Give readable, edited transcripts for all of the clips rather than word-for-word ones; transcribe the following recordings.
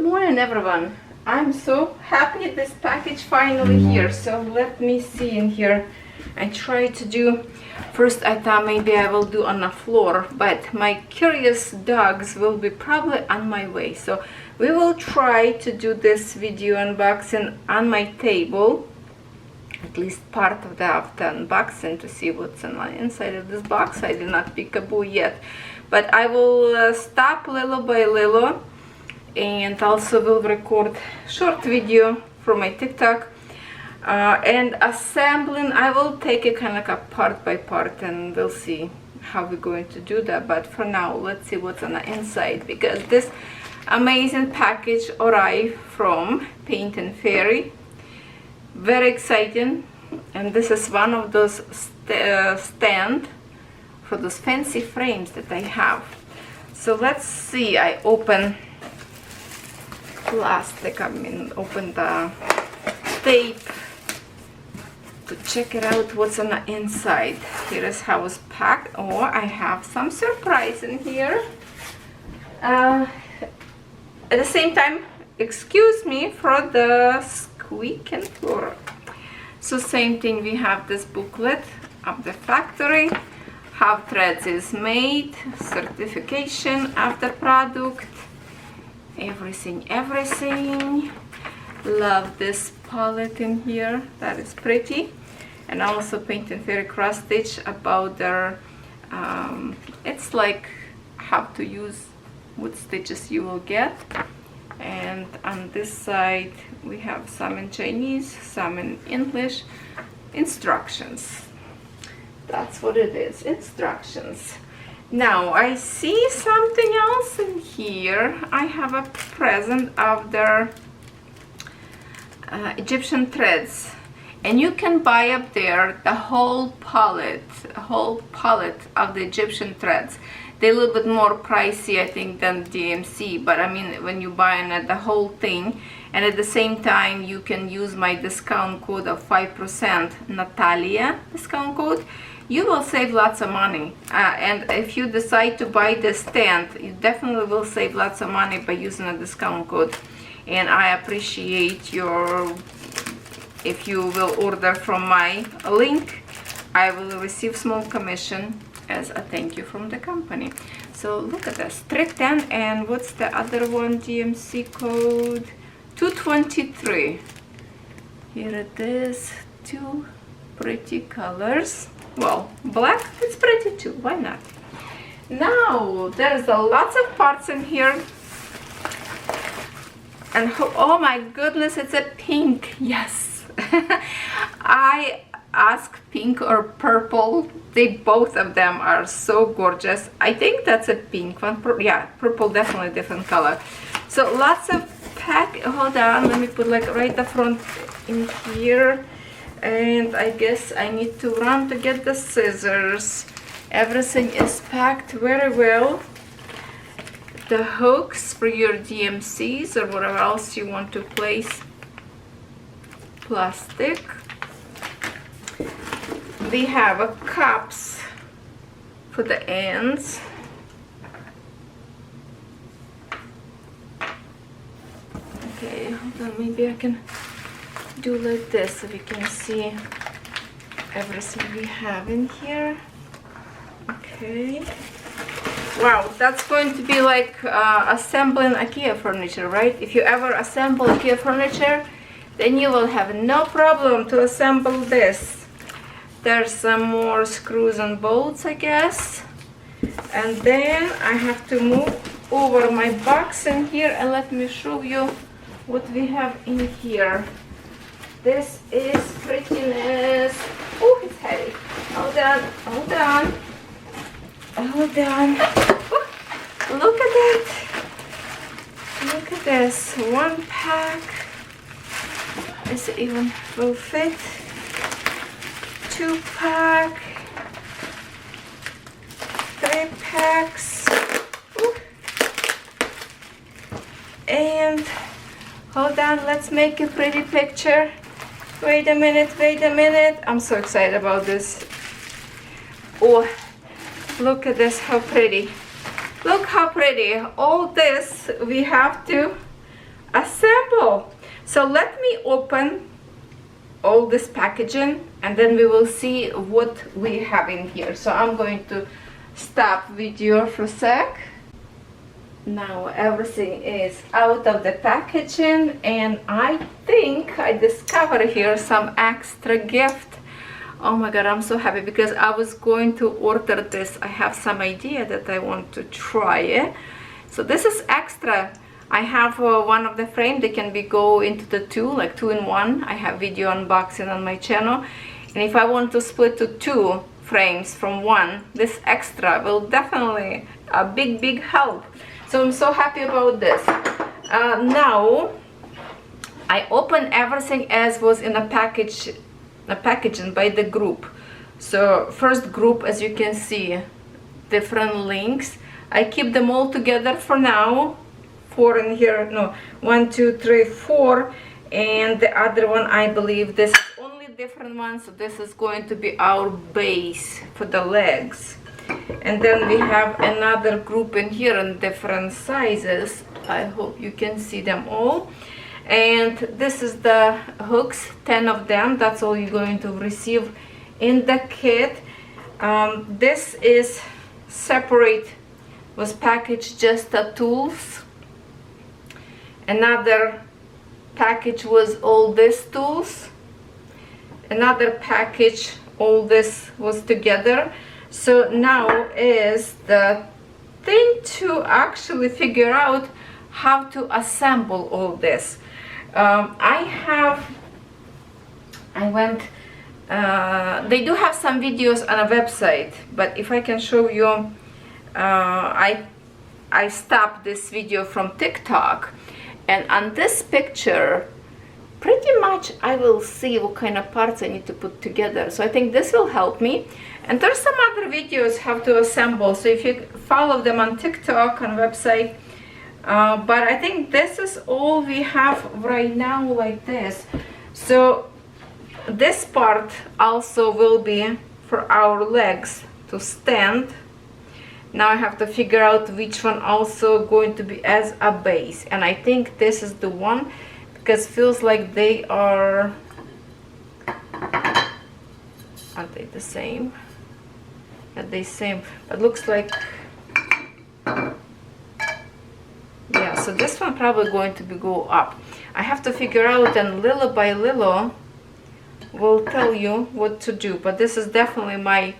morning, everyone. I'm so happy this package finally here. So let me see in here. I try to do first. I thought maybe I will do on the floor, but my curious dogs will be probably on my way, so we will try to do this video unboxing on my table, at least part of the unboxing, to see what's on the inside of this box. I did not peekaboo yet, but I will stop little by little, and also will record short video for my TikTok, and assembling. I will take it kind of like a part by part, and we'll see how we're going to do that. But for now, let's see what's on the inside, because this amazing package arrived from Paint and Fairy. Very exciting, and this is one of those stand for those fancy frames that I have. So let's see. I open plastic, open the tape to check it out what's on the inside. Here is how it's packed. Oh, I have some surprise in here. At the same time, excuse me for the squeak and floor. So same thing, we have this booklet of the factory, how threads is made, certification of the product, everything. Love this palette in here, that is pretty. And also Paint and Fairy cross stitch about their it's like how to use what stitches you will get. And on this side we have some in Chinese, some in English, instructions. That's what it is, instructions. Now I see something else in here. I have a present of their Egyptian threads, and you can buy up there the whole palette of the Egyptian threads. They're a little bit more pricey, I think, than DMC, but I mean, when you buy the whole thing, and at the same time you can use my discount code of 5%, Natalia discount code, you will save lots of money. And if you decide to buy this stand, you definitely will save lots of money by using a discount code. And I appreciate your, if you will order from my link, I will receive small commission as a thank you from the company. So look at this, 310, and what's the other one, DMC code 223. Here it is, two pretty colors. Well, black, it's pretty too, why not? Now there's a lots of parts in here, and oh my goodness, it's a pink. Yes. I asked pink or purple. They both of them are so gorgeous. I think that's a pink one. Yeah, purple, definitely different color. So lots of hold on, let me put like right the front in here, and I guess I need to run to get the scissors. Everything is packed very well. The hooks for your DMCs or whatever else you want to place. Plastic. We have a cups for the ends. Okay, hold on, maybe I can do like this so we can see everything we have in here. Okay. Wow, that's going to be like assembling IKEA furniture, right? If you ever assemble IKEA furniture, then you will have no problem to assemble this. There's some more screws and bolts, I guess. And then I have to move over my box in here, and let me show you what we have in here. This is prettiness. Oh, it's heavy. Hold on, hold on. Hold on. Ooh, look at it. Look at this. One pack. Is it even will fit? 2-pack. 3 packs. Ooh. And hold on, let's make a pretty picture. Wait a minute. I'm so excited about this. Oh, look at this, how pretty. Look how pretty. All this we have to assemble. So let me open all this packaging and then we will see what we have in here. So I'm going to stop video for a sec. Now everything is out of the packaging, and I think I discovered here some extra gift. Oh my god, I'm so happy because I was going to order this. I have some idea that I want to try it. So this is extra. I have one of the frame that can be go into the two, like 2-in-1. I have video unboxing on my channel, and if I want to split to 2 frames from one, this extra will definitely a big help. So I'm so happy about this. Now I open everything as was in a packaging by the group. So first group, as you can see, different links. I keep them all together for now. 4 in here, no, 1, 2, 3, 4, and the other one, I believe this is only different one. So this is going to be our base for the legs. And then we have another group in here in different sizes. I hope you can see them all. And this is the hooks, 10 of them. That's all you're going to receive in the kit. This is separate, was packaged just the tools. Another package was all these tools. Another package, all this was together. So now is the thing to actually figure out how to assemble all this. They do have some videos on a website, but if I can show you, I stopped this video from TikTok, and on this picture pretty much I will see what kind of parts I need to put together. So I think this will help me. And there's some other videos how to assemble, so if you follow them on TikTok, on website, but I think this is all we have right now, like this. So this part also will be for our legs to stand. Now I have to figure out which one also going to be as a base, and I think this is the one, because feels like they are they the same? Are they same? But looks like, yeah, so this one probably going to be go up. I have to figure out, and little by little will tell you what to do. But this is definitely my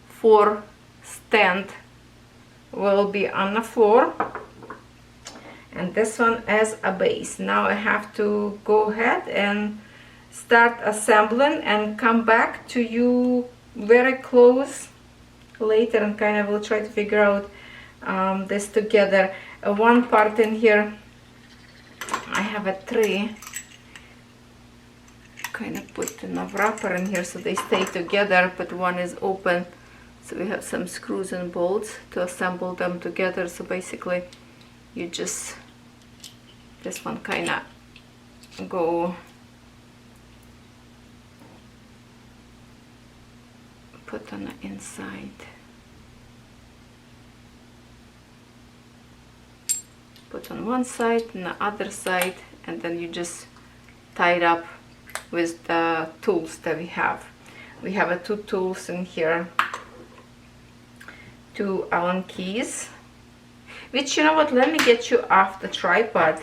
4 stand will be on the floor, and this one as a base. Now I have to go ahead and start assembling and come back to you very close later, and kind of will try to figure out this together. One part in here, I have a tray, kind of put enough wrapper in here so they stay together, but one is open, so we have some screws and bolts to assemble them together. So basically you just, this one kind of go put on the inside. Put on one side and the other side, and then you just tie it up with the tools that we have. We have 2 tools in here, 2 Allen keys, which, you know what, let me get you off the tripod.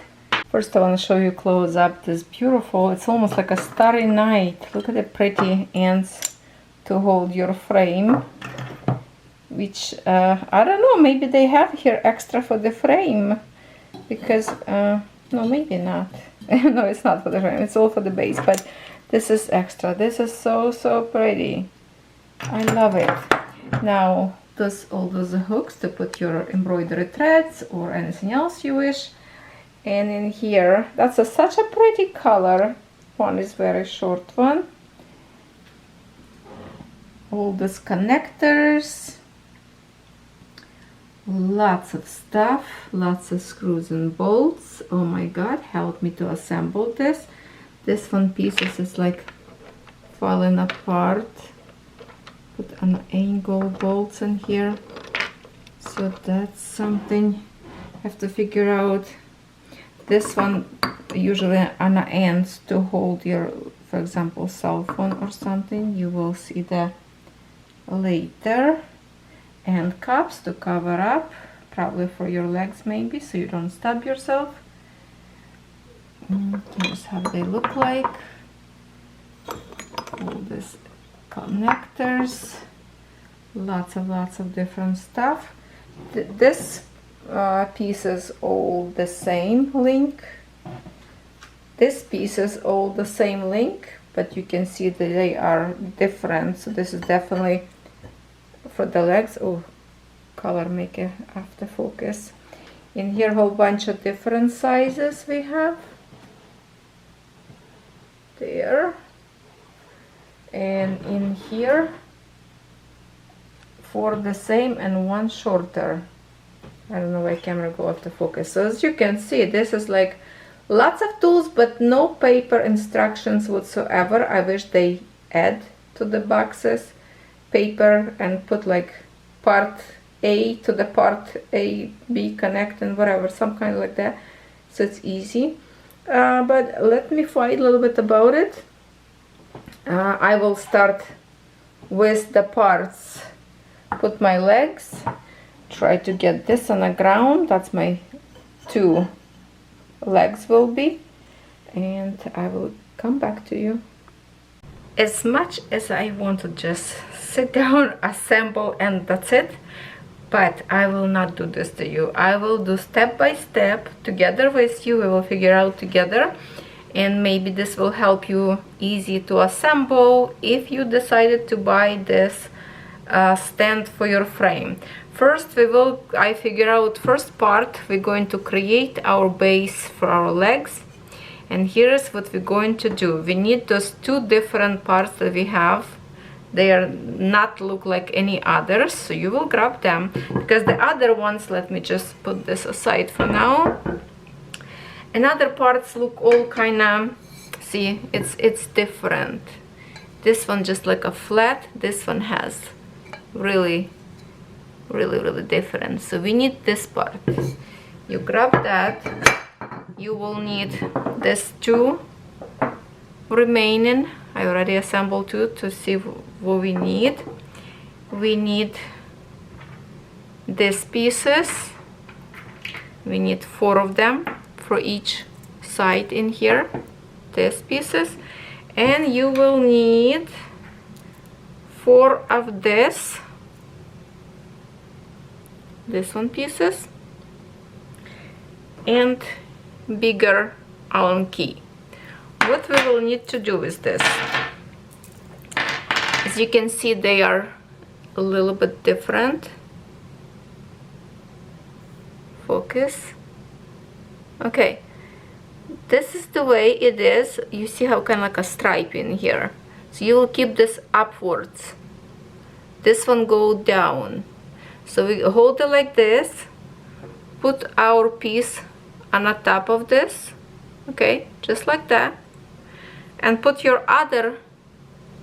First I want to show you close up this beautiful, it's almost like a starry night. Look at the pretty ends to hold your frame, which I don't know, maybe they have here extra for the frame, because no, maybe not. No, it's not for the frame, it's all for the base, but this is extra. This is so pretty. I love it. Now all those hooks to put your embroidery threads or anything else you wish. And in here, that's such a pretty color. One is very short one. All these connectors, lots of stuff, lots of screws and bolts. Oh my god, help me to assemble this. This one pieces is like falling apart. Put an angle bolts in here, so that's something I have to figure out. this one usually on the ends to hold your, for example, cell phone or something. You will see that later. And cups to cover up, probably for your legs maybe, so you don't stab yourself. Here's how they look like. All these connectors, lots of different stuff. This piece is all the same link. This piece is all the same link, but you can see that they are different. So this is definitely for the legs. Oh, color maker after focus. In here, whole bunch of different sizes we have. There. And in here, 4 the same and 1 shorter. I don't know why camera go off the focus. So as you can see, this is like lots of tools, but no paper instructions whatsoever. I wish they add to the boxes paper and put like part A to the part A, B connect and whatever, some kind like that. So it's easy. But let me fight a little bit about it. I will start with the parts. Put my legs, try to get this on the ground. That's my 2 legs will be, and I will come back to you. As much as I want to just sit down, assemble, and that's it, but I will not do this to you. I will do step by step together with you. We will figure out together, and maybe this will help you easy to assemble if you decided to buy this stand for your frame. First I figure out first part. We're going to create our base for our legs, and here's what we're going to do. We need those 2 different parts that we have. They are not look like any others, so you will grab them, because the other ones, let me just put this aside for now. And other parts look all kind of, see, it's different. This one just like a flat, this one has really different. So we need this part. You grab that. You will need this 2 remaining. I already assembled 2 to see what we need. We need these pieces. We need 4 of them for each side in here. These pieces. And you will need 4 of this one pieces, and bigger Allen key. What we will need to do with this, as you can see, they are a little bit different. Focus. Okay, this is the way it is. You see how kind of like a stripe in here. So you will keep this upwards. This one go down. So we hold it like this, put our piece on the top of this, okay, just like that, and put your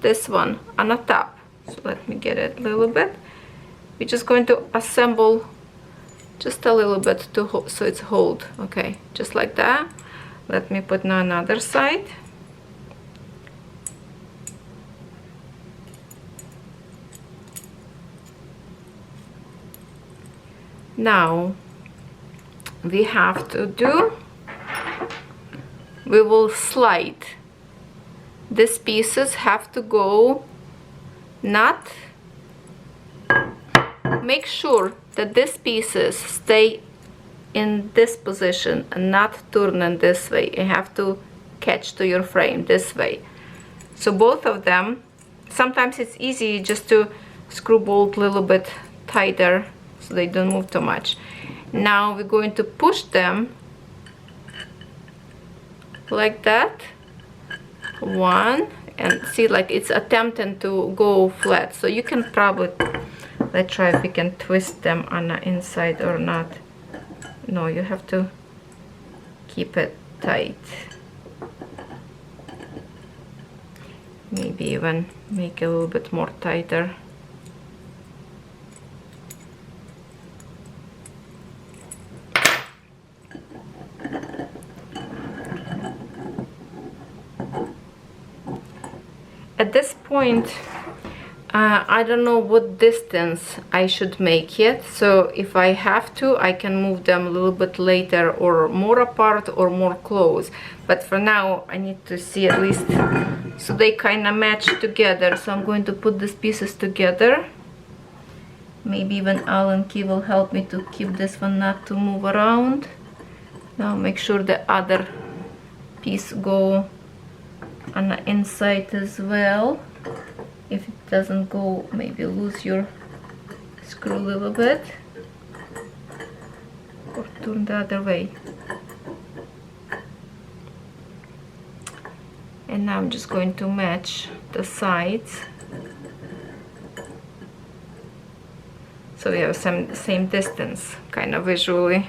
this one on the top. So let me get it a little bit. We're just going to assemble just a little bit to hold, so it's hold, okay, just like that. Let me put now another side. Now we have to do, we will slide. These pieces have to go, not, make sure that these pieces stay in this position and not turning this way. You have to catch to your frame this way. So both of them, sometimes it's easy just to screw bolt a little bit tighter so they don't move too much. Now we're going to push them like that. 1, and see, like it's attempting to go flat. So you can probably, let's try if we can twist them on the inside or not. No, you have to keep it tight. Maybe even make it a little bit more tighter. at this point, I don't know what distance I should make yet, so if I have to, I can move them a little bit later, or more apart or more close. But for now, I need to see at least so they kind of match together. So I'm going to put these pieces together. Maybe even Allen key will help me to keep this one not to move around. Now make sure the other piece go on the inside as well. If it doesn't go, maybe lose your screw a little bit, or turn the other way. And now I'm just going to match the sides, so we have same distance, kind of visually.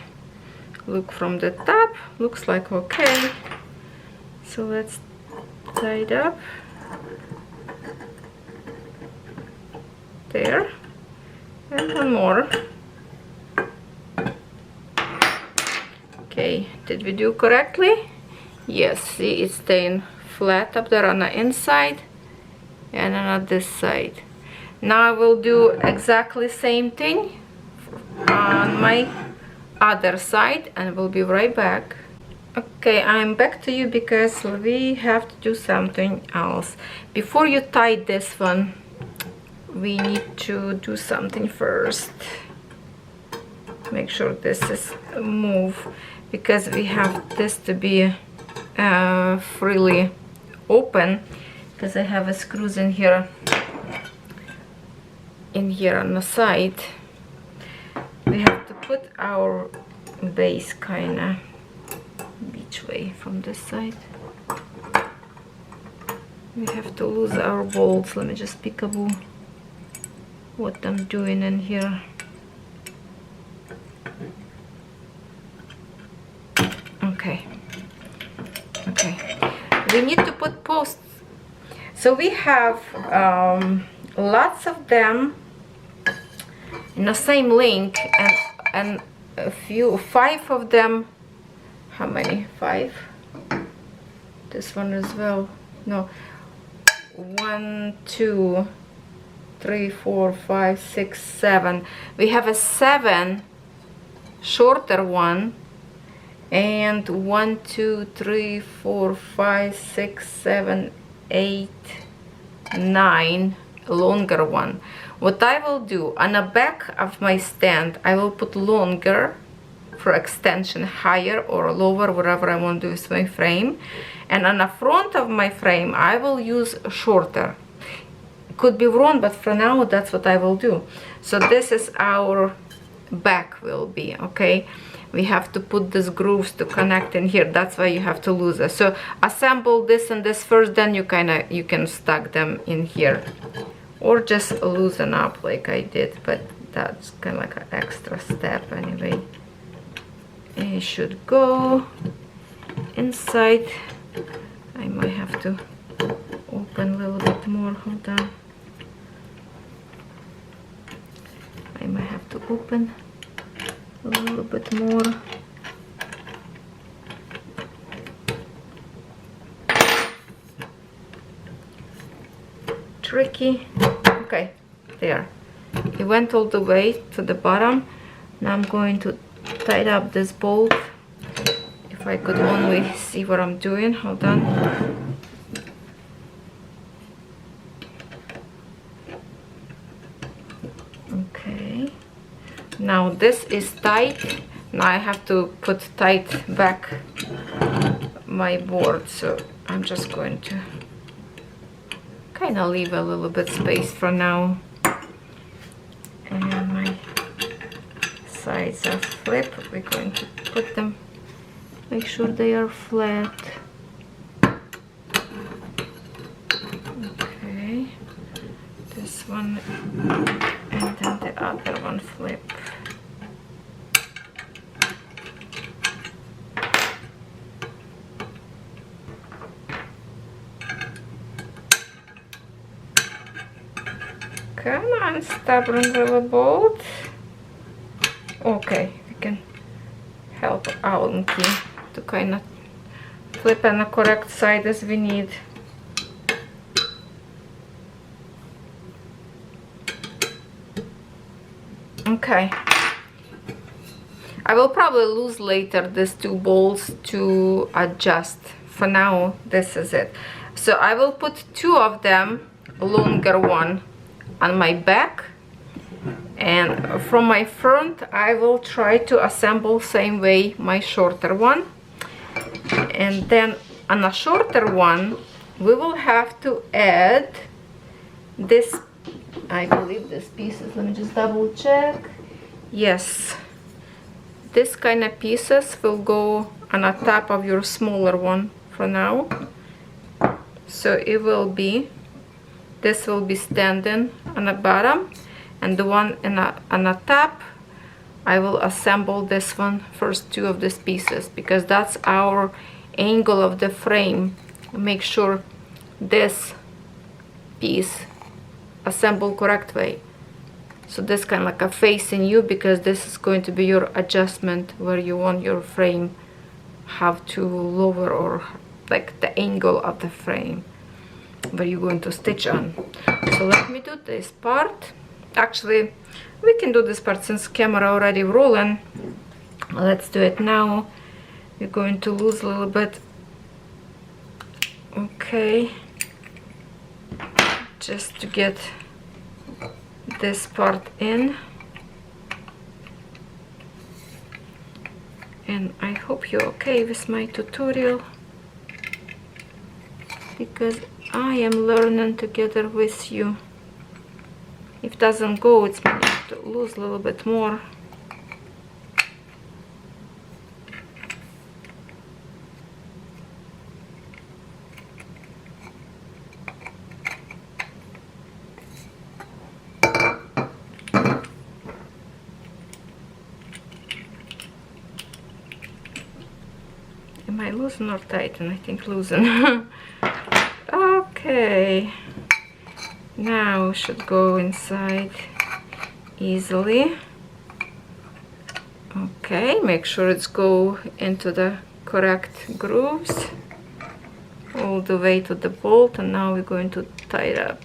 Look from the top, looks like okay. So let's tie it up. There, and one more. Okay, did we do correctly? Yes, see, it's staying flat up there on the inside and on this side. Now I will do exactly same thing on my other side, and we'll be right back. Okay, I'm back to you because we have to do something else. Before you tie this one, we need to do something first. Make sure this is move, because we have this to be freely open, because I have screws in here on the side. We have to put our base kind of each way from this side. We have to lose our bolts. Let me just peekaboo what I'm doing in here. Okay, we need to put posts. So we have lots of them in the same link, and five of them. How many? 5. This one as well. No, 1, 2, 3, 4, 5, 6, 7. We have a 7 shorter one, and 1, 2, 3, 4, 5, 6, 7, 8, 9 longer one. What I will do on the back of my stand, I will put longer for extension, higher or lower, whatever I want to do with my frame. And on the front of my frame, I will use shorter. Could be wrong, but for now that's what I will do. So this is our back will be, okay? We have to put these grooves to connect in here. That's why you have to lose it. So assemble this and this first, then you can stack them in here, or just loosen up like I did, but that's kind of like an extra step anyway. And it should go inside. I might have to open a little bit more. Hold on. I might have to open a little bit more. Tricky. Okay, there. It went all the way to the bottom. Now I'm going to tie up this bolt. If I could only see what I'm doing. Hold on. Okay. Now this is tight. Now I have to put tight back my board. So I'm just going to kind of leave a little bit space for now. And my sides are flip. We're going to put them, make sure they are flat. Okay, this one, and then the other one flip. Come on, stubborn little bolt. Okay, we can help Allen key to kind of flip on the correct side as we need. Okay. I will probably lose later these two balls to adjust. For now, this is it. So I will put two of them, longer one, on my back, and from my front I will try to assemble same way my shorter one. And then on a shorter one we will have to add this, I believe this pieces, let me just double check. Yes, this kind of pieces will go on the top of your smaller one for now. So it will be, this will be standing on the bottom, and the one on the top I will assemble this one, first two of these pieces, because that's our angle of the frame. Make sure this piece assemble correct way. So this kind of like a facing you, because this is going to be your adjustment where you want your frame have to lower, or like the angle of the frame where you're going to stitch on. So let me do this part. Actually, we can do this part since camera already rolling. Let's do it now. We're going to lose a little bit. Okay, just to get this part in. And I hope you're okay with my tutorial, because I am learning together with you. If it doesn't go, it's meant to lose a little bit more. Am I losing or tighten? I think losing. Okay. Now should go inside easily. Okay, make sure it's go into the correct grooves all the way to the bolt, and now we're going to tie it up.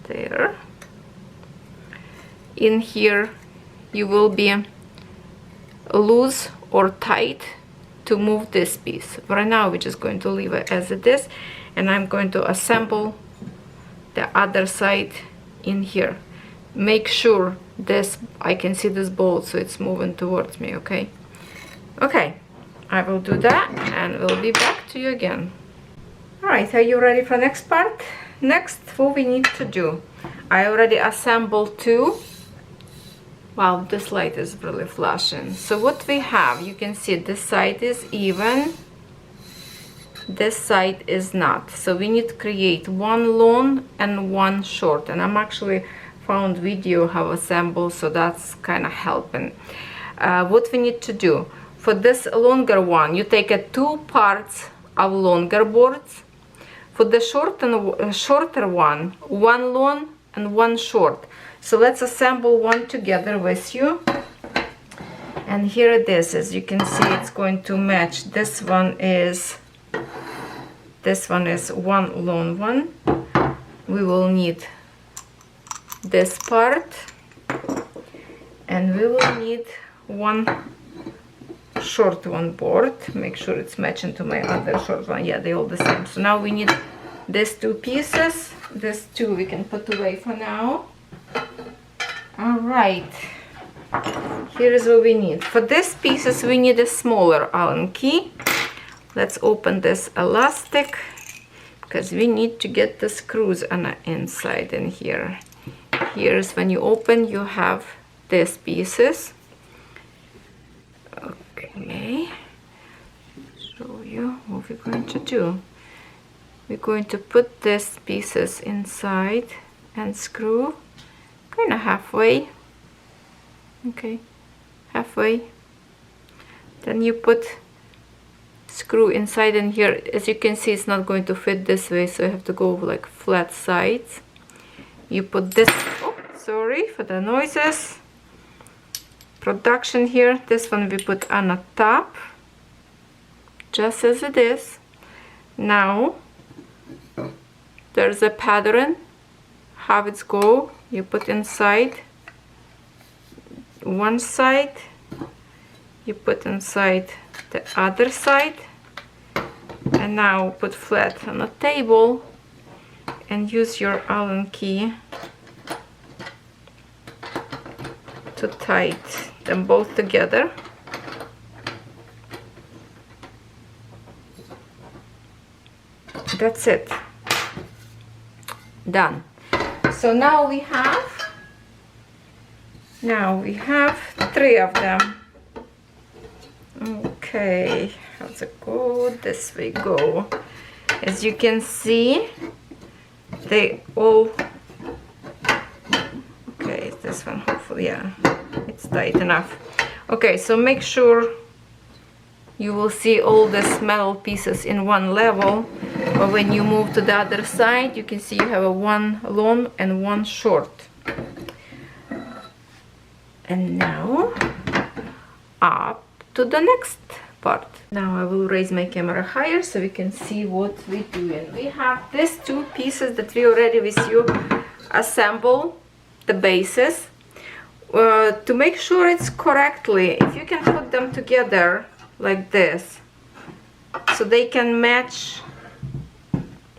There. In here you will be loose or tight to move this piece. Right now we're just going to leave it as it is, and I'm going to assemble the other side in here. Make sure this, I can see this bolt, so it's moving towards me. Okay, I will do that and we'll be back to you again. All right, are you ready for next part? Next, what we need to do, I already assembled two. Wow, this light is really flashing. So what we have, you can see this side is even, this side is not. So we need to create one long and one short. And I'm actually found video how assemble, so that's kind of helping. What we need to do, for this longer one, you take two parts of longer boards. For the shorter one, one long and one short. So let's assemble one together with you. And here it is. As you can see, it's going to match. This one is one long one. We will need this part, and we will need one short one board. Make sure it's matching to my other short one. Yeah, they're all the same. So now we need these two pieces. These two we can put away for now. All right, here's what we need. For these pieces we need a smaller Allen key. Let's open this elastic, because we need to get the screws on the inside in here. Here's when you open, you have these pieces. Okay, show you what we're going to do. We're going to put these pieces inside and screw kind of halfway. Okay, halfway. Then you put screw inside in here. As you can see, it's not going to fit this way, so you have to go like flat sides. You put this, oh, sorry for the noises, production here. This one we put on the top, just as it is. Now there's a pattern, how it's go. You put inside one side, you put inside the other side, and now put flat on the table and use your Allen key to tight them both together. That's it. Done. So now we have three of them. Okay, how's it go? This way go. As you can see, they all, okay, this one hopefully, yeah, it's tight enough. Okay, so make sure you will see all these metal pieces in one level, but when you move to the other side, you can see you have a one long and one short. And now up to the next part. Now I will raise my camera higher so we can see what we're doing. We have these two pieces that we already with you assemble the bases. To make sure it's correctly, if you can put them together like this, so they can match,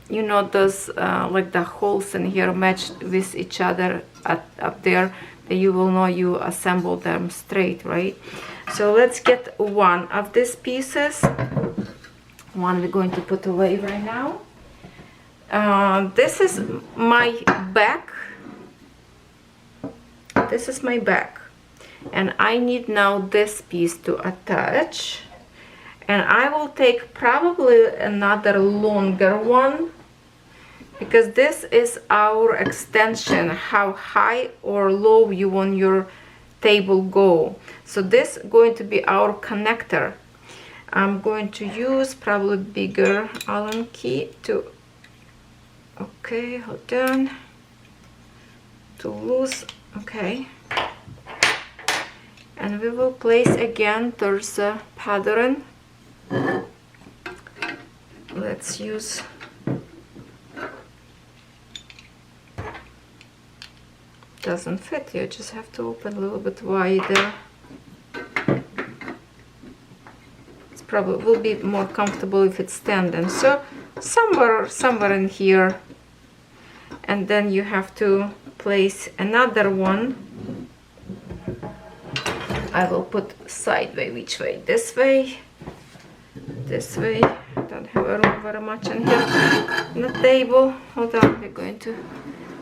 you know, those like the holes in here match with each other up there, then you will know you assemble them straight, right? So let's get one of these pieces. One we're going to put away right now. This is my back. This is my back, and I need now this piece to attach, and I will take probably another longer one, because this is our extension, how high or low you want your table go. So this is going to be our connector. I'm going to use probably bigger Allen key to, okay, hold on, to loose. Okay, and we will place again, there's a pattern. Let's use, doesn't fit, you just have to open a little bit wider. It's probably will be more comfortable if it's standing, so somewhere in here, and then you have to place another one. I will put sideways. Which way? This way, this way. Don't have a room very much in here on the table. Hold on, we're going to,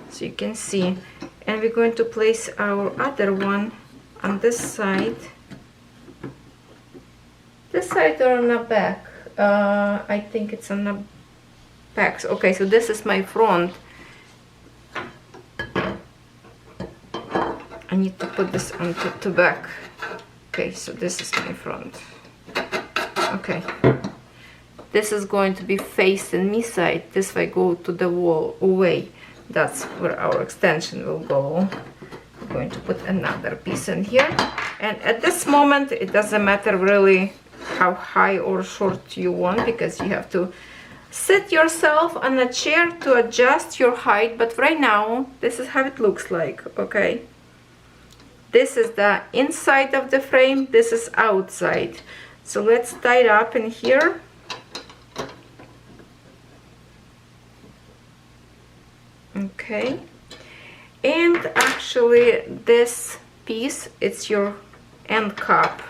so you can see, and we're going to place our other one on this side. This side or on the back? I think it's on the back. Okay, so this is my front. I need to put this onto the back. Okay, so this is my front. Okay, this is going to be facing me side. This way go to the wall away. That's where our extension will go. I'm going to put another piece in here. And at this moment, it doesn't matter really how high or short you want, because you have to sit yourself on a chair to adjust your height. But right now, this is how it looks like, okay? This is the inside of the frame, this is outside. So let's tie it up in here. Okay. And actually this piece, it's your end cap.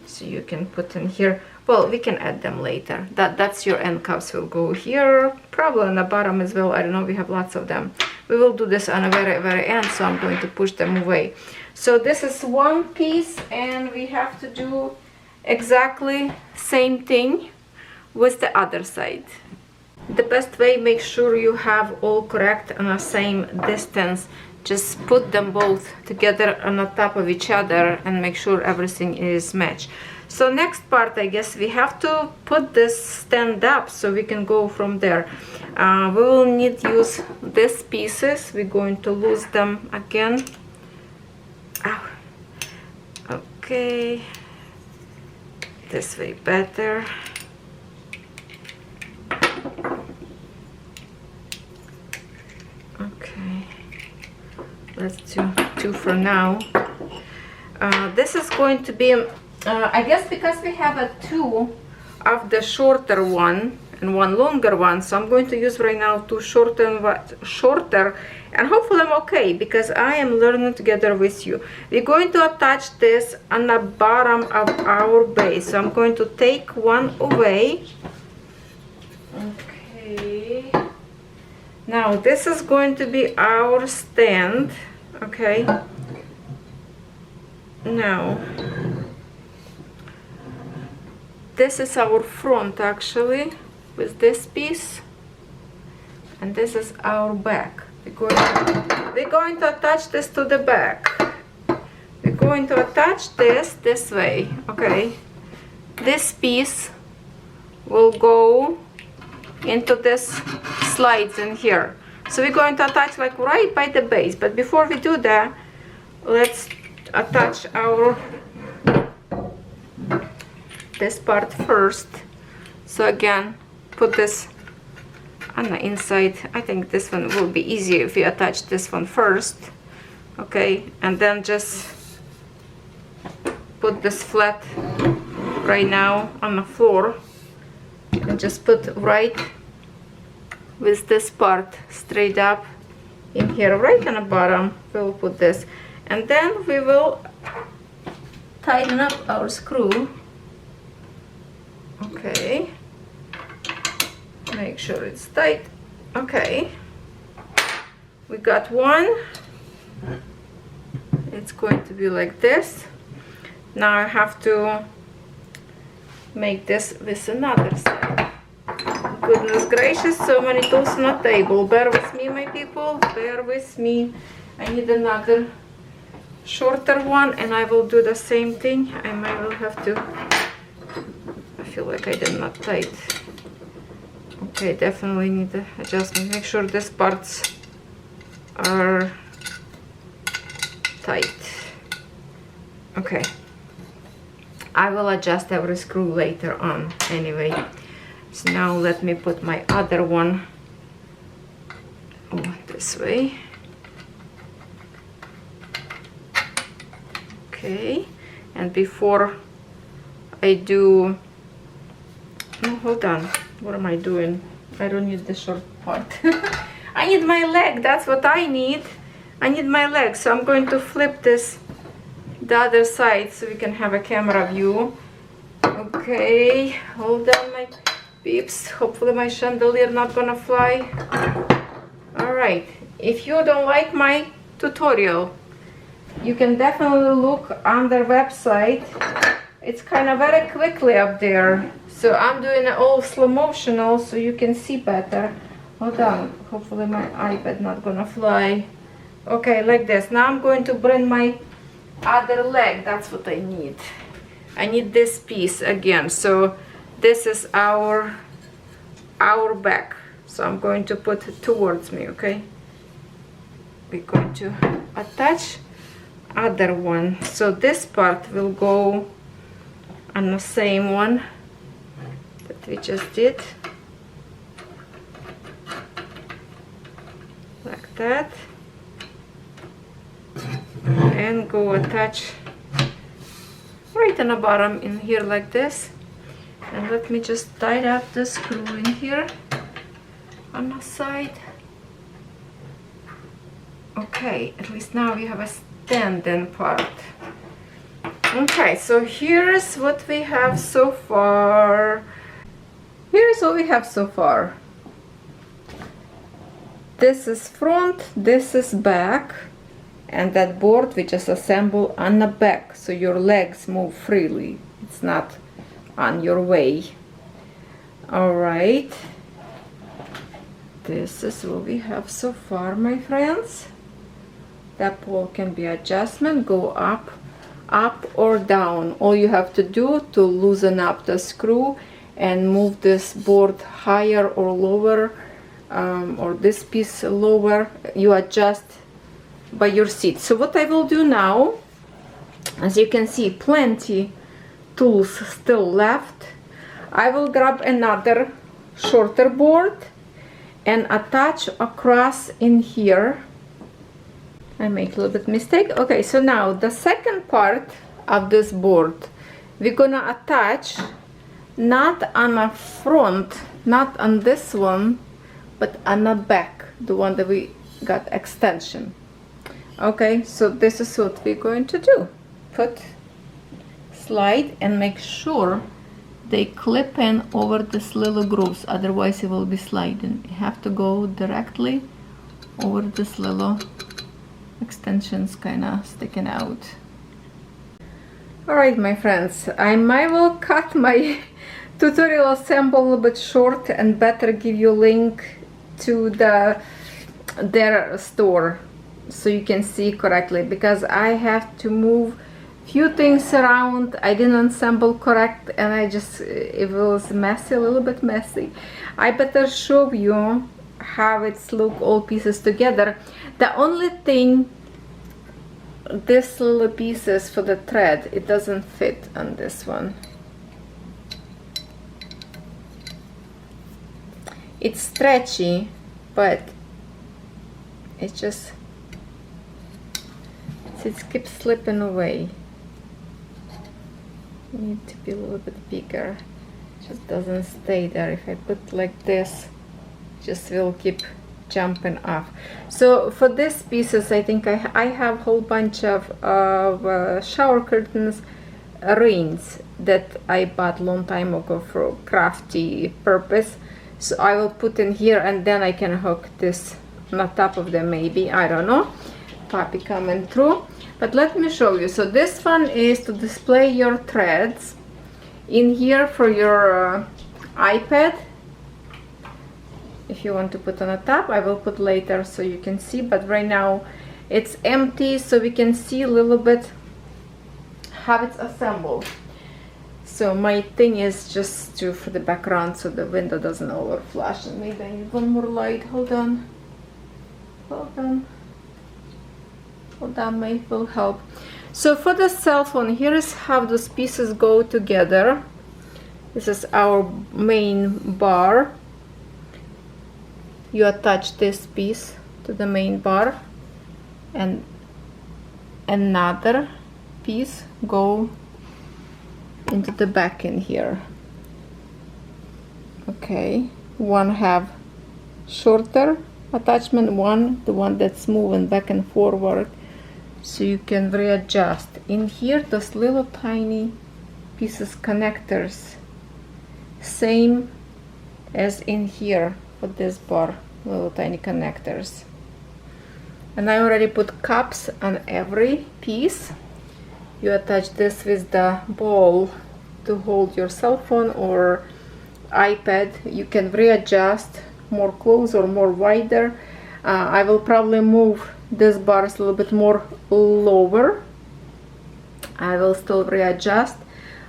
So you can put in here, well, we can add them later. That's your end caps will go here, probably on the bottom as well. I don't know, we have lots of them. We will do this on the very end, so I'm going to push them away. So this is one piece, and we have to do exactly same thing with the other side. The best way, make sure you have all correct on the same distance. Just put them both together on the top of each other and make sure everything is matched. So next part, I guess we have to put this stand up so we can go from there. We will need to use these pieces. We're going to lose them again. Ow. Okay, this way better. let's do 2 for now. This is going to be, I guess because we have a 2 of the shorter one and 1 longer one, so I'm going to use right now 2 shorter, and hopefully I'm okay because I am learning together with you. We're going to attach this on the bottom of our base, so I'm going to take one away. Okay, now this is going to be our stand. Okay, now this is our front actually with this piece, and this is our back. We're going to attach this to the back. We're going to attach this way. Okay, this piece will go into this slides in here, so we're going to attach like right by the base. But before we do that, let's attach our this part first. So again, put this on the inside. I think this one will be easier if you attach this one first. Okay, and then just put this flat right now on the floor, and just put right with this part straight up in here, right on the bottom. We'll put this, and then we will tighten up our screw. Okay, make sure it's tight. Okay, we got one. It's going to be like this. Now I have to make this with another side. Goodness gracious, so many tools on the table. Bear with me, my people, bear with me. I need another shorter one, and I will do the same thing. I might will have to, I feel like I did not tight. Okay, definitely need the adjustment. Make sure these parts are tight. Okay, I will adjust every screw later on anyway. So now let me put my other one this way. Okay, and before I do, no, hold on, what am I doing? I don't need the short part. I need my leg, that's what I need. I need my leg, so I'm going to flip this the other side so we can have a camera view. Okay, hold on my peeps, hopefully my chandelier not gonna fly. All right, if you don't like my tutorial, you can definitely look on their website. It's kind of very quickly up there, so I'm doing it all slow motion so you can see better. Hold on, hopefully my iPad not gonna fly. Okay, like this. Now I'm going to bring my other leg. That's what I need. I need this piece again. So this is our back. So I'm going to put it towards me. Okay, we're going to attach other one. So this part will go on the same one that we just did, like that, and go attach right on the bottom in here like this. And let me just tighten up the screw in here on the side. Okay, at least now we have a standing part. Okay, so here's what we have so far. Here's what we have so far. This is front, this is back, and that board we just assemble on the back, so your legs move freely. It's not on your way. All right, this is what we have so far, my friends. That pole can be adjustment, go up or down. All you have to do to loosen up the screw and move this board higher or lower, or this piece lower, you adjust by your seat. So what I will do now, as you can see, plenty tools still left. I will grab another shorter board and attach across in here, I make a little bit mistake. Okay, so now the second part of this board, we're gonna attach not on a front, not on this one, but on the back, the one that we got extension. Okay, so this is what we're going to do. Put, slide, and make sure they clip in over this little grooves, otherwise it will be sliding. You have to go directly over this little extensions kind of sticking out. All right, my friends, I might will cut my tutorial assemble a little bit short and better give you a link to their store so you can see correctly, because I have to move few things around. I didn't assemble correct, and it was messy, a little bit messy. I better show you how it's look all pieces together. The only thing, this little pieces for the thread, it doesn't fit on this one. It's stretchy, but it just, it keeps slipping away. Need to be a little bit bigger. Just doesn't stay there. If I put like this, just will keep jumping off. So for these pieces, I think I have a whole bunch of shower curtains rings that I bought long time ago for crafty purpose. So I will put in here, and then I can hook this on the top of them, maybe, I don't know. Poppy coming through. But let me show you. So this one is to display your threads. In here for your iPad, if you want to put on the top, I will put later so you can see, but right now it's empty, so we can see a little bit how it's assembled. So my thing is just to, for the background, so the window doesn't overflash, and maybe I need one more light. Hold on, that might will help. So for the cell phone, here is how those pieces go together. This is our main bar. You attach this piece to the main bar, and another piece go into the back in here. Okay, one have shorter attachment, the one that's moving back and forward, so you can readjust. In here, those little tiny pieces connectors, same as in here for this bar, little tiny connectors. And I already put cups on every piece. You attach this with the ball to hold your cell phone or iPad. You can readjust more close or more wider. I will probably move this bars a little bit more lower. I will still readjust.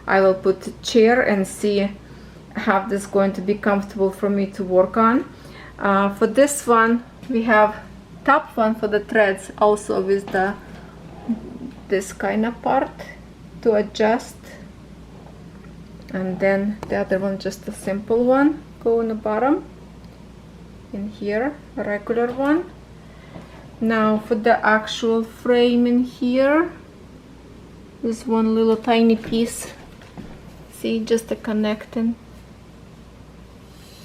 I will put a chair and see how this is going to be comfortable for me to work on. For this one, we have top one for the threads, also with this kind of part to adjust, and then the other one just a simple one go on the bottom. In here, a regular one. Now for the actual frame in here, this one little tiny piece, see, just a connecting,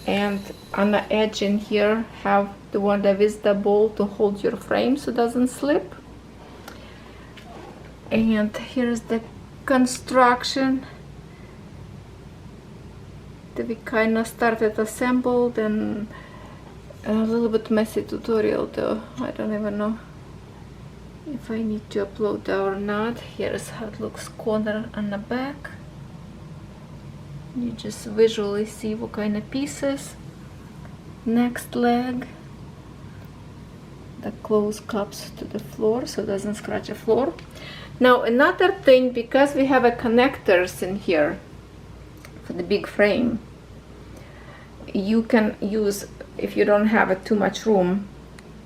and on the edge in here have the one that is the ball to hold your frame so it doesn't slip. And here's the construction that we kind of started assembled, and a little bit messy tutorial though. I don't even know if I need to upload that or not. Here's how it looks corner on the back. You just visually see what kind of pieces. Next leg, the close cups to the floor so it doesn't scratch the floor. Now another thing, because we have a connectors in here for the big frame, you can use, if you don't have too much room,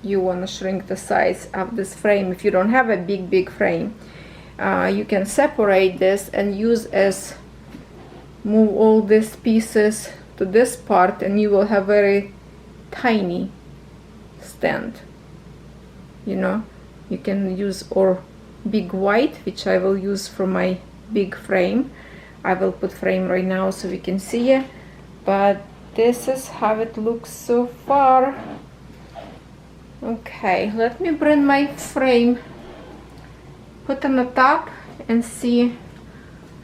you want to shrink the size of this frame. If you don't have a big frame, you can separate this and use as move all these pieces to this part, and you will have very tiny stand. You know, You can use or big white, which I will use for my big frame. I will put frame right now so we can see it, but this is how it looks so far. Okay, let me bring my frame, put on the top, and see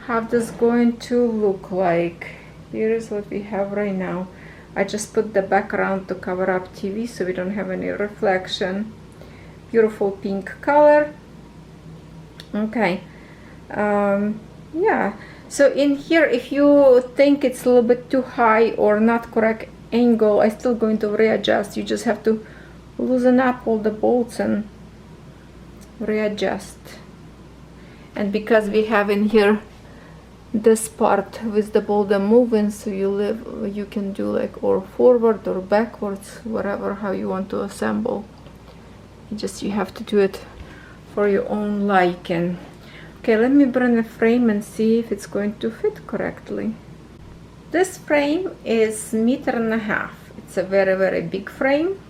how this is going to look like. Here is what we have right now. I just put the background to cover up TV so we don't have any reflection. Beautiful pink color. Okay, yeah, so in here, if you think it's a little bit too high or not correct angle, I'm still going to readjust. You just have to loosen up all the bolts and readjust. And because we have in here this part with the bolt moving, so you can do like or forward or backwards, whatever how you want to assemble. You have to do it for your own liking. Okay, let me bring the frame and see if it's going to fit correctly. This frame is 1.5 meters. It's a very, very big frame.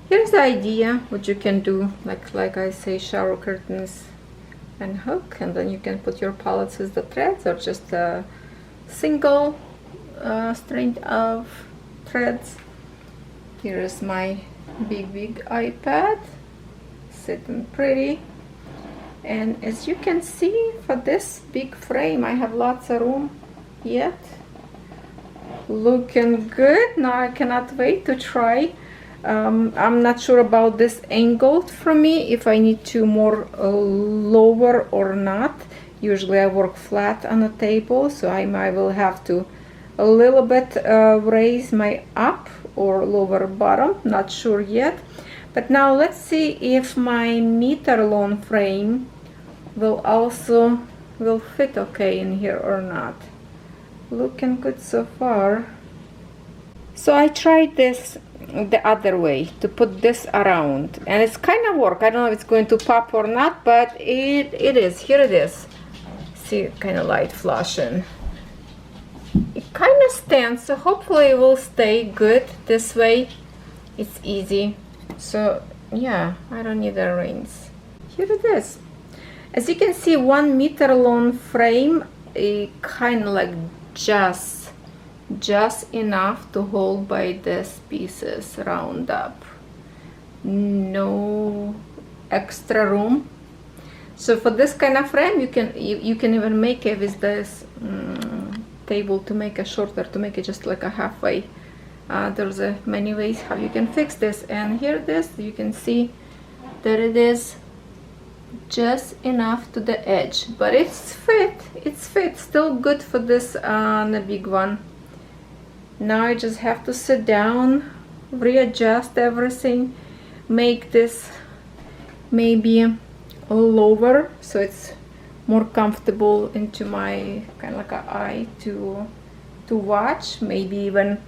Here's the idea what you can do, like I say, shower curtains and hook, and then you can put your pallets with the threads or just a single string of threads. Here is my big iPad, sitting pretty. And as you can see, for this big frame I have lots of room yet. Looking good. Now I cannot wait to try. I'm not sure about this angle for me, if I need to more lower or not. Usually I work flat on a table, so I will have to a little bit raise my up or lower bottom, not sure yet. But now let's see if my meter long frame will fit okay in here or not. Looking good so far. So I tried this the other way, to put this around, and it's kind of work. I don't know if it's going to pop or not, but it is. Here it is. See, kind of light flashing. It kind of stands, so hopefully it will stay good this way. It's easy. So yeah, I don't need the rings. Here it is. As you can see, 1 meter long frame, it kind of like just enough to hold by these pieces round up. No extra room. So for this kind of frame, you can even make it with this table to make it shorter, to make it just like a halfway. There's many ways how you can fix this, and here it is. You can see that it is just enough to the edge, but it's fit still good for this the big one. Now I just have to sit down, readjust everything, make this maybe lower so it's more comfortable into my kind of like an eye to watch, maybe even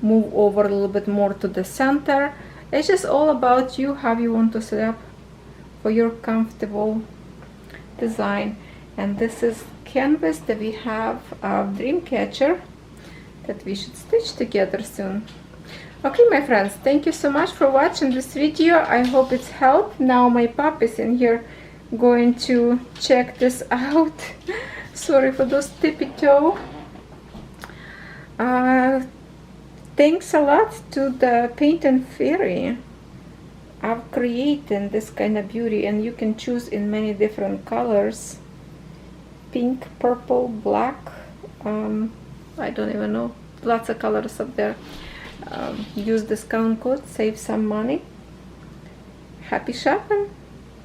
move over a little bit more to the center. It's just all about you, how you want to set up for your comfortable design. And this is canvas that we have of Dreamcatcher that we should stitch together soon. Okay, my friends, thank you so much for watching this video. I hope it's helped. Now my pup is in here going to check this out. Sorry for those tippy toe. Thanks a lot to the Paint and Fairy of creating this kind of beauty, and you can choose in many different colors: pink, purple, black, I don't even know, lots of colors up there. Use discount code, save some money. Happy shopping!